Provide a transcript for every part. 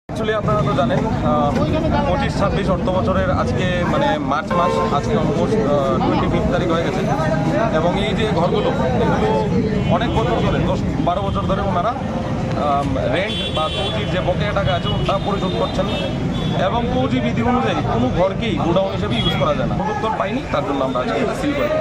Actually আপনারা তো জানেন 25-26 অর্থ বছরের আজকে মানে মার্চ মাস আজকে অলমোস্ট 25 তারিখ হয়ে গেছে এবং এই যে ঘরগুলো এগুলো অনেক বছর ধরে 10-12 বছর ধরে ওনারা রেন্ট বা কৌজির যে বকেয়া টাকা আছে ওটা পরিশোধ করছেন এবং কৌজি বিধি অনুযায়ী কোনো ঘরকেই গোডাউন হিসেবে ইউজ করা যায় না। উত্তর পাইনি, তার জন্য আমরা আজকে সিল করি।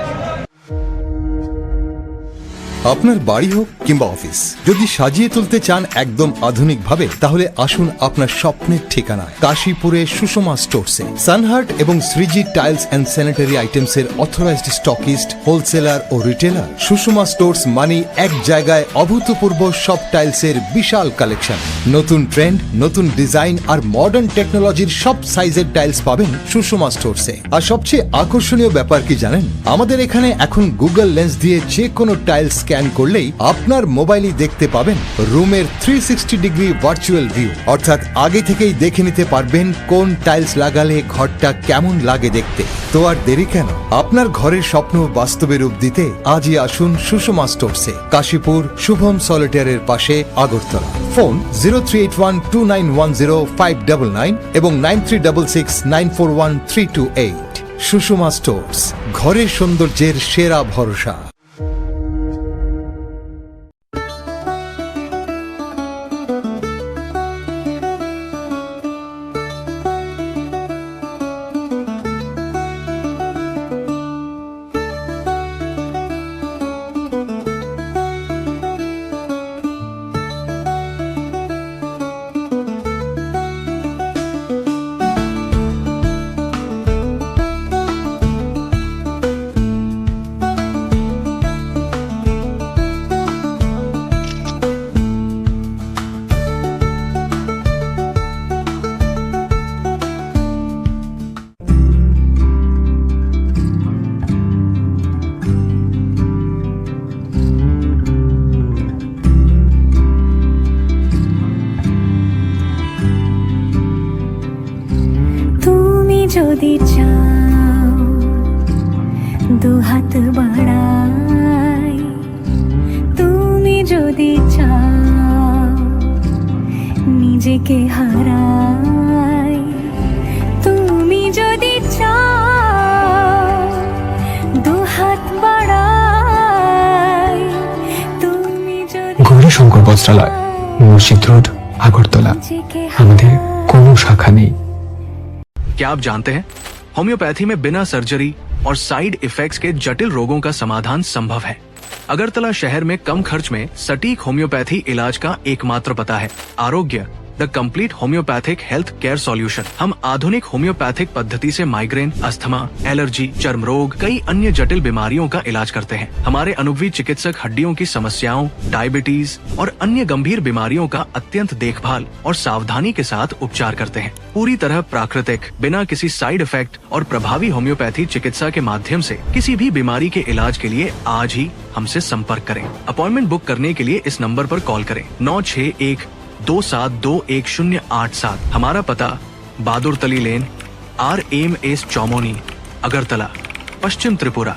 আপনার বাড়ি হোক কিংবা অফিস, যদি সাজিয়ে তুলতে চান একদম আধুনিক ভাবে, তাহলে আসুন আপনার স্বপ্নের ঠিকানায় কাশীপুরে সুষমা স্টোরসে। সানহার্ট এবং Shreeji tiles and sanitary items এর অথরাইজড স্টকিস্ট, হোলসেলার ও রিটেলার। সুষমা স্টোরস মানে এক জায়গায় অভূতপূর্ব সব টাইলসের বিশাল কালেকশন। নতুন ট্রেন্ড, নতুন ডিজাইন আর মডার্ন টেকনোলজির সব সাইজের টাইলস পাবেন সুষমা স্টোরসে। আর সবচেয়ে আকর্ষণীয় ব্যাপার কি জানেন? আমাদের এখানে এখন গুগল লেন্স দিয়ে যে কোনো টাইলস স্ক্যান করলেই আপনার মোবাইলে দেখতে পাবেন রুমের 360 ডিগ্রি ভার্চুয়াল ভিউ, অর্থাৎ আগে থেকেই দেখে নিতে পারবেন কোন টাইলস লাগালে ঘরটা কেমন লাগে দেখতে। তো আর দেরি কেন? আপনার ঘরের স্বপ্ন বাস্তবে রূপ দিতে আজই আসুন সুষমা স্টোরসে, কাশীপুর শুভম সলিটারের পাশে, আগরতলা। ফোন 0381291059 এবং 9366941328। সুষমা স্টোরস, ঘরের সৌন্দর্যের সেরা ভরসা। যদি চাও দু হাত বাড়াই, তুমি যদি চাও নিজেকে হারাই, তুমি যদি চাও দু হাত বাড়াই, তুমি যদি গৌরীশঙ্কর বস্ত্রালয়, মসজিদ রোড, আগরতলা। আমাদের কোনো শাখা নেই। क्या आप जानते हैं होम्योपैथी में बिना सर्जरी और साइड इफेक्ट्स के जटिल रोगों का समाधान संभव है। अगरतला शहर में कम खर्च में सटीक होम्योपैथी इलाज का एकमात्र पता है आरोग्य, the complete homeopathic health care solution. हम आधुनिक होम्योपैथिक पद्धति से माइग्रेन, अस्थमा, एलर्जी, चर्म रोग, कई अन्य जटिल बीमारियों का इलाज करते हैं। हमारे अनुभवी चिकित्सक हड्डियों की समस्याओं, डायबिटीज और अन्य गंभीर बीमारियों का अत्यंत देखभाल और सावधानी के साथ उपचार करते हैं। पूरी तरह प्राकृतिक, बिना किसी साइड इफेक्ट और प्रभावी होम्योपैथी चिकित्सा के माध्यम से किसी भी बीमारी के इलाज के लिए आज ही हमसे संपर्क करें। अपॉइंटमेंट बुक करने के लिए इस नंबर पर कॉल करें 9612721087। हमारा पता बहादुर तली लेन, RMS चौमोनी, अगरतला, पश्चिम त्रिपुरा।